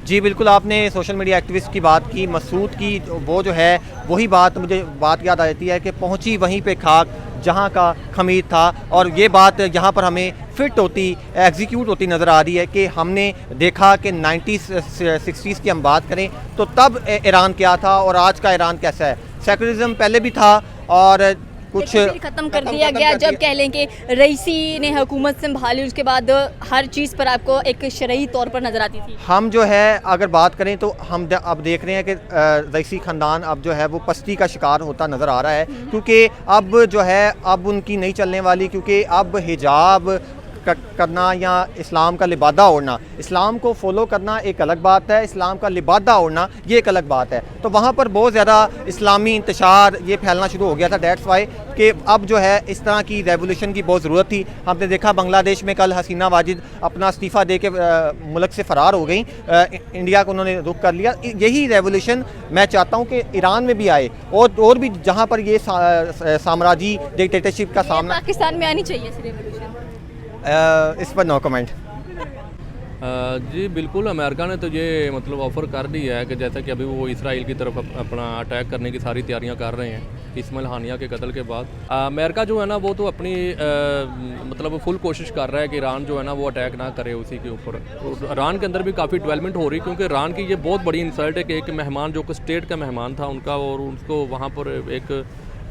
जी बिल्कुल, आपने social media activist की बात की, मसूद की वो जो है वही बात मुझे याद आ जाती है कि पहुंची वहीं पे खाक जहां का खमीर था। और ये बात यहाँ पर हमें फिट होती एग्जीक्यूट होती नज़र आ रही है कि हमने देखा कि 1960s की हम बात करें तो तब ईरान क्या था और आज का ईरान कैसा है। सेकुलरिज्म पहले भी था और कुछ खत्म कर दिया गया। जब कह लें कि रईसी ने हुकूमत संभाली उसके बाद हर चीज़ पर आपको एक शरई तौर पर नज़र आती थी। हम जो है अगर बात करें तो हम अब देख रहे हैं कि रईसी ख़ानदान अब जो है वो पस्ती का शिकार होता नज़र आ रहा है, क्योंकि अब जो है अब उनकी नहीं चलने वाली, क्योंकि अब हिजाब करना या इस्लाम का लिबादा ओढ़ना, इस्लाम को फॉलो करना एक अलग बात है, इस्लाम का लिबादा ओढ़ना ये एक अलग बात है। तो वहाँ पर बहुत ज़्यादा इस्लामी इंतशार ये फैलना शुरू हो गया था। डेट्स वाई कि अब जो है इस तरह की रेवोल्यूशन की बहुत ज़रूरत थी। हमने देखा बांग्लादेश में कल हसीना वाजिद अपना इस्तीफ़ा दे के मुल्क से फ़रार हो गई, इंडिया को उन्होंने रुख कर लिया। यही रेवोल्यूशन मैं चाहता हूँ कि ईरान में भी आए और भी जहाँ पर ये साम्राज्य डिक्टेटरशिप का सामना। पाकिस्तान में आनी चाहिए रेवोल्यूशन, इस पर नो कमेंट। जी बिल्कुल, अमेरिका ने तो ये मतलब ऑफ़र कर दिया है कि जैसा कि अभी वो इसराइल की तरफ अपना अटैक करने की सारी तैयारियां कर रहे हैं इस्माइल हानिया के कत्ल के बाद। अमेरिका जो है ना वो तो अपनी मतलब फुल कोशिश कर रहा है कि ईरान जो है ना वो अटैक ना करे उसी के ऊपर। तो ईरान के अंदर भी काफ़ी डेवलपमेंट हो रही, क्योंकि ईरान की ये बहुत बड़ी इंसल्ट है कि एक मेहमान जो कि स्टेट का मेहमान था उनका, और उसको वहाँ पर एक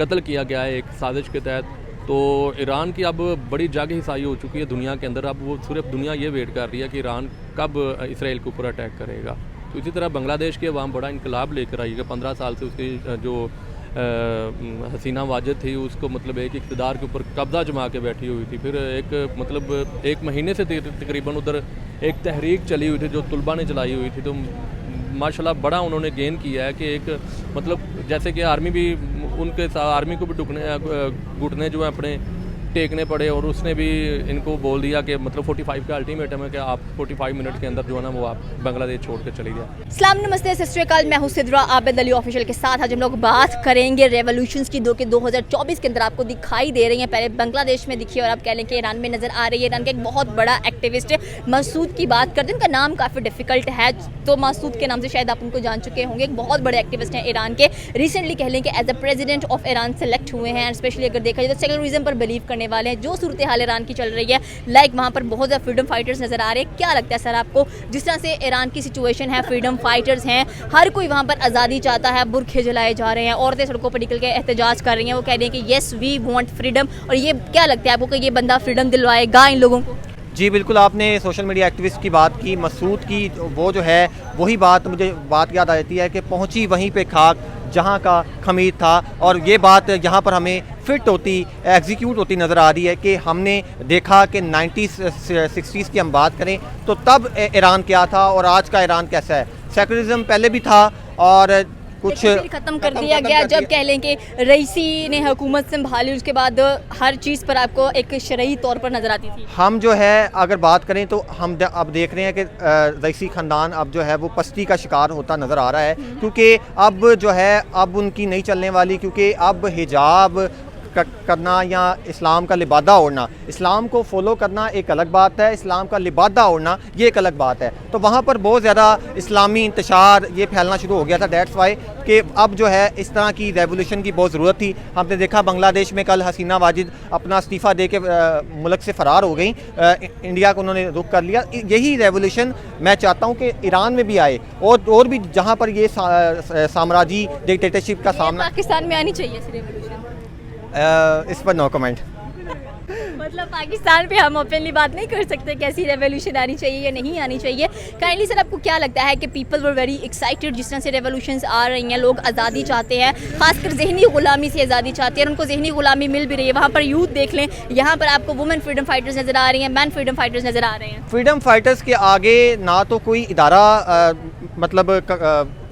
कत्ल किया गया है एक साजिश के तहत। तो ईरान की अब बड़ी जंग हिसाई हो चुकी है दुनिया के अंदर। अब वो सिर्फ दुनिया ये वेट कर रही है कि ईरान कब इसराइल के ऊपर अटैक करेगा। तो इसी तरह बांग्लादेश के अवाम बड़ा इनकलाब लेकर आई है। 15 साल से उसकी जो हसीना वाजिद थी उसको मतलब एक इक़्तिदार के ऊपर कब्जा जमा के बैठी हुई थी। फिर एक मतलब एक महीने से तकरीबन उधर एक तहरीक चली हुई थी जो तुलबा ने चलाई हुई थी। तो माशाल्लाह बड़ा उन्होंने गेन किया है कि एक मतलब जैसे कि आर्मी भी उनके साथ आर्मी को भी घुटने जो है अपने टेकने पड़े, और उसने भी इनको बोल दिया कि मतलब 45 का अल्टीमेटम है कि आप 45 मिनट के अंदर जो है ना वो आप बांग्लादेश छोड़ कर चली जाए। सलाम नमस्ते सत श्री अकाल, मैं हूं सिद्रा आबिद अली ऑफिशियल के साथ। आज हम लोग बात करेंगे रेवोल्यूशंस की 2024 के अंदर आपको दिखाई दे रही हैं। पहले बांग्लादेश में दिखी और आप कह लें कि ईरान में नज़र आ रही है। ईरान का एक बहुत बड़ा एक्टिविस्ट मसूद की बात करते हैं, उनका नाम काफ़ी डिफिकल्ट है तो मसूद के नाम से शायद आप उनको जान चुके होंगे। एक बहुत बड़े एक्टिविस्ट हैं ईरान के, रिसेंटली कह लें कि as a president of Iran select हुए हैं। एंड स्पेशली अगर देखा जाए तो सेकुलरिज्म पर बिलीव करने वाले हैं। जो सूरत हाल ईरान की चल रही है, लाइक वहाँ पर बहुत ज़्यादा फ्रीडम फाइटर्स नज़र आ रहे हैं। क्या लगता है सर आपको, जिस तरह से ईरान की सिचुएशन है, फ्रीडम फाइटर्स हैं, हर कोई वहाँ पर आज़ादी चाहता है, बुरखे जलाए जा रहे हैं, औरतें सड़कों पर निकल के एहतजाज कर रही हैं, वो कह रही हैं कि येस वी वांट फ्रीडम। और ये क्या लगता है आपको कि ये बंदा फ्रीडम दिलवाएगा इन लोगों को? जी बिल्कुल, आपने सोशल मीडिया एक्टिविस्ट की बात की, मसूद की वो जो है वही बात मुझे याद आ जाती है कि पहुंची वहीं पे खाक जहां का खमीर था। और ये बात यहाँ पर हमें फिट होती एग्जीक्यूट होती नज़र आ रही है कि हमने देखा कि 1960s की हम बात करें तो तब ईरान क्या था और आज का ईरान कैसा है। सेकुलरिज्म पहले भी था और कुछ खत्म कर दिया गया। जब कह लें कि रईसी ने हुकूमत संभाली उसके बाद हर चीज़ पर आपको एक शरई तौर पर नज़र आती थी। हम जो है अगर बात करें तो हम अब देख रहे हैं कि रईसी ख़ानदान अब जो है वो पस्ती का शिकार होता नज़र आ रहा है, क्योंकि अब जो है अब उनकी नहीं चलने वाली, क्योंकि अब हिजाब करना या इस्लाम का लिबादा ओढ़ना, इस्लाम को फॉलो करना एक अलग बात है, इस्लाम का लिबादा ओढ़ना ये एक अलग बात है। तो वहाँ पर बहुत ज़्यादा इस्लामी इंतशार ये फैलना शुरू हो गया था। डेट्स वाई कि अब जो है इस तरह की रेवोल्यूशन की बहुत ज़रूरत थी। हमने देखा बांग्लादेश में कल हसीना वाजिद अपना इस्तीफ़ा दे के मुल्क से फ़रार हो गई, इंडिया को उन्होंने रुख कर लिया। यही रेवोल्यूशन मैं चाहता हूँ कि ईरान में भी आए और भी जहाँ पर ये साम्राज्य डिक्टेटरशिप का सामना। पाकिस्तान में आनी चाहिए रेवोल्यूशन, इस पर नो कमेंट। मतलब पाकिस्तान पे हम ओपनली बात नहीं कर सकते कैसी रेवोल्यूशन आनी चाहिए या नहीं आनी चाहिए। काइंडली सर आपको क्या लगता है कि पीपल वर वेरी एक्साइटेड जिस तरह से रेवोल्यूशंस आ रही हैं, लोग आज़ादी चाहते हैं, खासकर जहनी गुलामी से आज़ादी चाहते हैं और उनको जहनी गुलामी मिल भी रही है। वहाँ पर यूथ देख लें, यहाँ पर आपको वुमेन फ्रीडम फाइटर्स नज़र आ रही हैं, मैन फ्रीडम फाइटर्स नज़र आ रहे हैं। फ्रीडम फाइटर्स के आगे ना तो कोई इदारा मतलब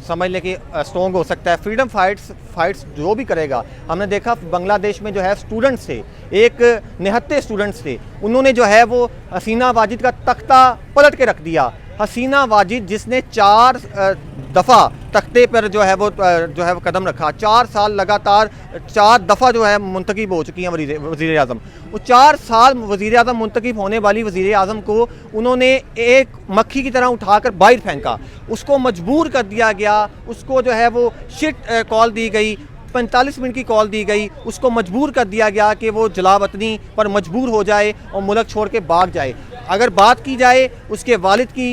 समझ लें कि स्ट्रॉन्ग हो सकता है। फ्रीडम फाइट्स जो भी करेगा, हमने देखा बांग्लादेश में जो है स्टूडेंट्स थे, एक निहत्ते स्टूडेंट्स थे, उन्होंने जो है वो हसीना वाजिद का तख्ता पलट के रख दिया। हसीना वाजिद जिसने 4 दफ़ा तख्ते पर जो है वो कदम रखा, 4 साल लगातार 4 दफ़ा जो है मुंतखब हो चुकी हैं वज़ीर आज़म। वो 4 साल वज़ीर आज़म मुंतखब होने वाली वज़ीर आज़म को उन्होंने एक मक्खी की तरह उठाकर बाहर फेंका, उसको मजबूर कर दिया गया, उसको जो है वो शिट कॉल दी गई, 45 मिनट की कॉल दी गई, उसको मजबूर कर दिया गया कि वो जलावतनी पर मजबूर हो जाए और मुल्क छोड़ के भाग जाए। अगर बात की जाए उसके वालिद की,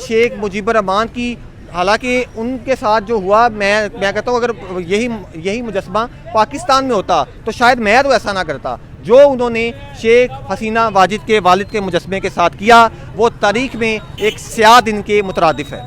शेख मुजीबर रहमान की, हालांकि उनके साथ जो हुआ, मैं कहता हूँ अगर यही मुजस्मा पाकिस्तान में होता तो शायद मैं तो ऐसा ना करता। जो उन्होंने शेख हसीना वाजिद के वालिद के मुजस्मे के साथ किया वो तारीख में एक स्याह दिन के मुतरादिफ है।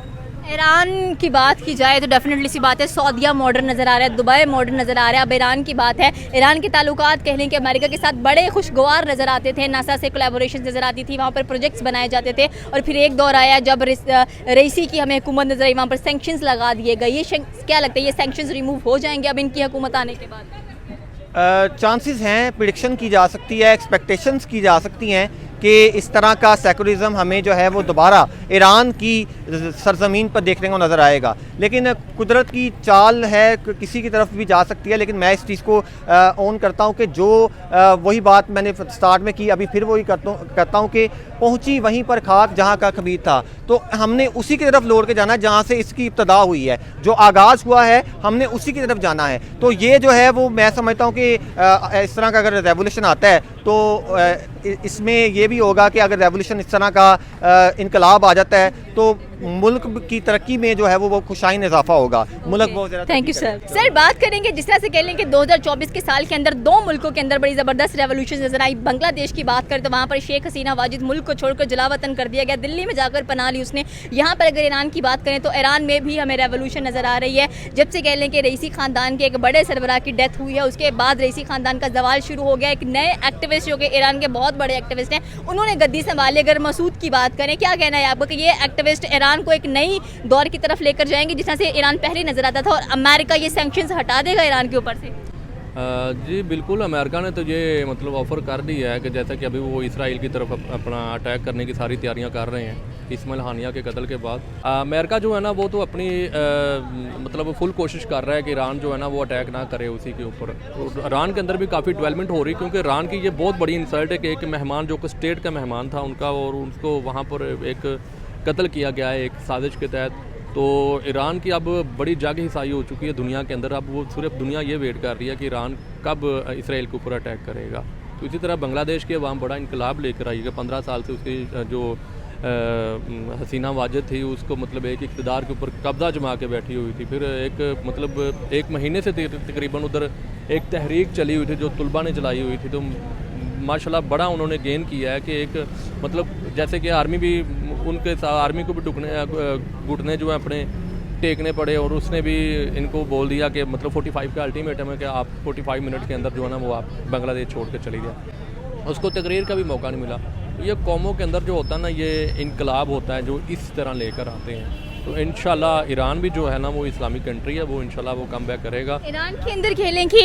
ईरान की बात की जाए तो डेफिनेटली सी बात है, सऊदीया मॉडर्न नज़र आ रहा है, दुबई मॉडर्न नज़र आ रहा है। अब ईरान की बात है, ईरान के ताल्लुकात कह लें कि अमेरिका के साथ बड़े खुशगवार नज़र आते थे, नासा से कोलैबोरेशन नज़र आती थी, वहाँ पर प्रोजेक्ट्स बनाए जाते थे। और फिर एक दौर आया जब रईसी की हमें हुकूमत नज़र आई, वहाँ पर सैंक्शंस लगा दिए गए। ये क्या लगता है, ये सैंक्शंस रिमूव हो जाएंगे अब इनकी हुकूमत आने के बाद? चांसेस हैं, प्रिडिक्शन की जा सकती है, एक्सपेक्टेशंस की जा सकती हैं कि इस तरह का सेकुलरिज्म हमें जो है वो दोबारा ईरान की सरजमीन पर देखने को नज़र आएगा। लेकिन कुदरत की चाल है, किसी की तरफ भी जा सकती है। लेकिन मैं इस चीज़ को ऑन करता हूँ कि जो वही बात मैंने स्टार्ट में की, अभी फिर वही करता हूँ कि पहुँची वहीं पर खाक जहाँ का खमीर था, तो हमने उसी की तरफ लौट के जाना है जहाँ से इसकी इब्तदा हुई है, जो आगाज़ हुआ है हमने उसी की तरफ जाना है। तो ये जो है वो मैं समझता हूँ कि इस तरह का अगर रेवोल्यूशन आता है तो इसमें ये भी होगा कि अगर रेवोल्यूशन इस तरह का इनकलाब आ जाता है तो मुल्क की तरक्की में जो है वो खुशाइन इजाफा होगा, मुल्क बहुत ज़्यादा। थैंक यू सर बात करेंगे जिस तरह से कह लें कि 2024 के साल के अंदर 2 मुल्कों के अंदर बड़ी ज़बरदस्त रेवोल्यूशन नजर आई। बांग्लादेश की बात करें तो वहाँ पर शेख हसीना वाजिद मुल्क को छोड़कर जलावतन कर दिया गया, दिल्ली में जाकर पनाह ली उसने। यहाँ पर अगर ईरान की बात करें तो ईरान में भी हमें रेवोल्यूशन नज़र आ रही है। जब से कह लें कि रईसी ख़ानदान के एक बड़े सरबराह की डेथ हुई है, उसके बाद रईसी ख़ानदान का जवाल शुरू हो गया। एक नए एक्टिविस्ट जो कि ईरान के बहुत बड़े एक्टिविस्ट हैं, उन्होंने गद्दी संभाली। अगर मसूद की बात करें, क्या कहना है आपका कि ये एक्टिविस्ट ईरान को एक नई दौर की तरफ लेकर जाएंगे जिस तरह से ईरान पहले नजर आता था, और अमेरिका ये सैंक्शंस हटा देगा ईरान के ऊपर से? जी बिल्कुल, अमेरिका ने तो ये मतलब ऑफ़र कर दिया है कि जैसा कि अभी वो इसराइल की तरफ अपना अटैक करने की सारी तैयारियां कर रहे हैं इस्माइल हानिया के कत्ल के बाद। अमेरिका जो है ना वो तो अपनी मतलब फुल कोशिश कर रहा है कि ईरान जो है ना वो अटैक ना करे उसी के ऊपर। ईरान के अंदर भी काफ़ी डेवलपमेंट हो रही, क्योंकि ईरान की ये बहुत बड़ी इंसल्ट है कि एक मेहमान जो कि स्टेट का मेहमान था उनका, और उसको वहाँ पर एक कत्ल किया गया है एक साजिश के तहत। तो ईरान की अब बड़ी जाग हिसाई हो चुकी है दुनिया के अंदर। अब वो सिर्फ दुनिया ये वेट कर रही है कि ईरान कब इसराइल के ऊपर अटैक करेगा। तो इसी तरह बांग्लादेश के अवाम बड़ा इनकलाब लेकर आई है। 15 साल से उसकी जो हसीना वाजिद थी उसको मतलब एक इक़्तिदार के ऊपर कब्जा जमा के बैठी हुई थी। फिर एक मतलब 1 महीने से तकरीबन उधर एक तहरीक चली हुई थी जो तुलबा ने चलाई हुई थी। तो माशाल्लाह बड़ा उन्होंने गेन किया है कि एक मतलब जैसे कि आर्मी भी उनके साथ आर्मी को भी घुटने जो है अपने टेकने पड़े, और उसने भी इनको बोल दिया कि मतलब 45 का अल्टीमेटम है कि आप 45 मिनट के अंदर जो है ना वो आप बांग्लादेश छोड़ कर चली जाए। उसको तकरीर का भी मौका नहीं मिला। ये कौमों के अंदर जो होता है ना ये इनकलाब होता है जो इस तरह लेकर आते हैं। तो इंशाल्लाह ईरान भी जो है ना वो इस्लामिक कंट्री है, वो इंशाल्लाह वो कम बैक करेगा। ईरान के अंदर खेलें कि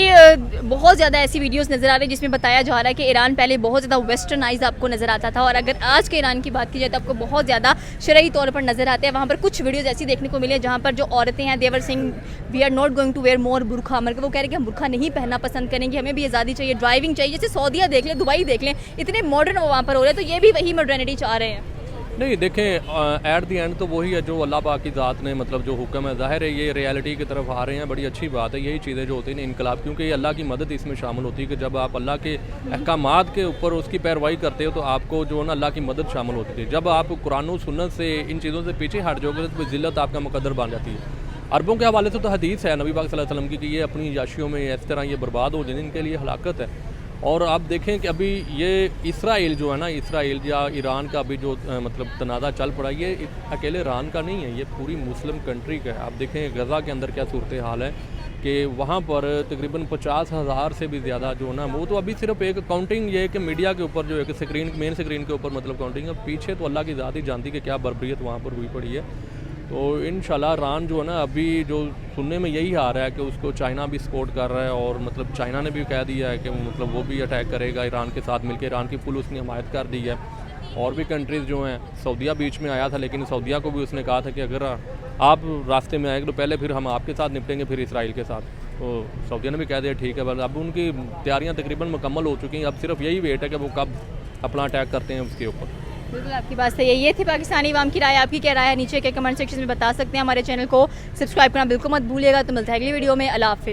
बहुत ज़्यादा ऐसी वीडियोस नज़र आ रही है जिसमें बताया जा रहा है कि ईरान पहले बहुत ज़्यादा वेस्टर्नाइज आपको नज़र आता था, और अगर आज के ईरान की बात की जाए तो आपको बहुत ज़्यादा शरई तौर पर नज़र आते हैं। वहाँ पर कुछ वीडियोज़ ऐसी देखने को मिले जहाँ पर जो औरतें हैं they're saying we are not going to wear more burqa, मतलब वो कह रहे हैं कि हम बुरखा नहीं पहनना पसंद करेंगे, हमें भी आज़ादी चाहिए, ड्राइविंग चाहिए। जैसे सऊदीया देख लें, दुबई देख लें, इतने मॉडर्न वहाँ पर हो रहे हैं। तो ये भी वही मॉडर्निटी चाह रहे हैं। नहीं देखें, एट दी एंड तो वही है जो अल्लाह पाक की ज़ात ने मतलब जो हुक्म है, ज़ाहिर है ये रियलिटी की तरफ आ रहे हैं, बड़ी अच्छी बात है। यही चीज़ें जो होती हैं इनकलाब, क्योंकि ये अल्लाह की मदद इसमें शामिल होती है कि जब आप अल्लाह के अहकामात के ऊपर उसकी पैरवाई करते हो तो आपको जो है ना अल्लाह की मदद शामिल होती है। जब आप कुरान और सुन्नत से इन चीज़ों से पीछे हट जाओगे तो ज़िल्लत आपका मुकद्दर बन जाती है। अरबों के हवाले से तो हदीस है नबी पाक सल्लल्लाहु अलैहि वसल्लम की कि ये अपनी याशियों में इस तरह ये बर्बाद हो जाए, इनके लिए हलाकत है। और आप देखें कि अभी ये इसराइल जो है ना, इसराइल या ईरान का अभी जो मतलब तनाज़ा चल पड़ा, ये अकेले ईरान का नहीं है, ये पूरी मुस्लिम कंट्री का है। आप देखें गज़ा के अंदर क्या सूरत हाल है कि वहाँ पर तकरीबन 50,000 से भी ज़्यादा जो है ना, वो तो अभी सिर्फ एक काउंटिंग ये है कि मीडिया के ऊपर जो एक स्क्रीन मेन स्क्रीन के ऊपर मतलब काउंटिंग है, पीछे तो अल्लाह की ज़ात ही जानती कि क्या बर्बरियत वहाँ पर हुई पड़ी है। तो इंशाल्लाह ईरान जो है ना अभी जो सुनने में यही आ रहा है कि उसको चाइना भी सपोर्ट कर रहा है, और मतलब चाइना ने भी कह दिया है कि मतलब वो भी अटैक करेगा ईरान के साथ मिलकर, ईरान की फुल उसने हमायत कर दी है। और भी कंट्रीज़ जो हैं, सऊदीया बीच में आया था, लेकिन सऊदीया को भी उसने कहा था कि अगर आप रास्ते में आएंगे तो पहले फिर हम आपके साथ निपटेंगे, फिर इसराइल के साथ। तो सऊदीया ने भी कह दिया ठीक है, बस अब उनकी तैयारियां तकरीबन मुकम्मल हो चुकी हैं, अब सिर्फ यही वेट है कि वो कब अपना अटैक करते हैं उसके ऊपर। बिल्कुल आपकी बात सही है। ये थी पाकिस्तानी अवाम की राय। आपकी क्या राय है नीचे के कमेंट सेक्शन में बता सकते हैं। हमारे चैनल को सब्सक्राइब करना बिल्कुल मत भूलिएगा। तो मिलता है अगली वीडियो में। अल्लाह हाफिज़।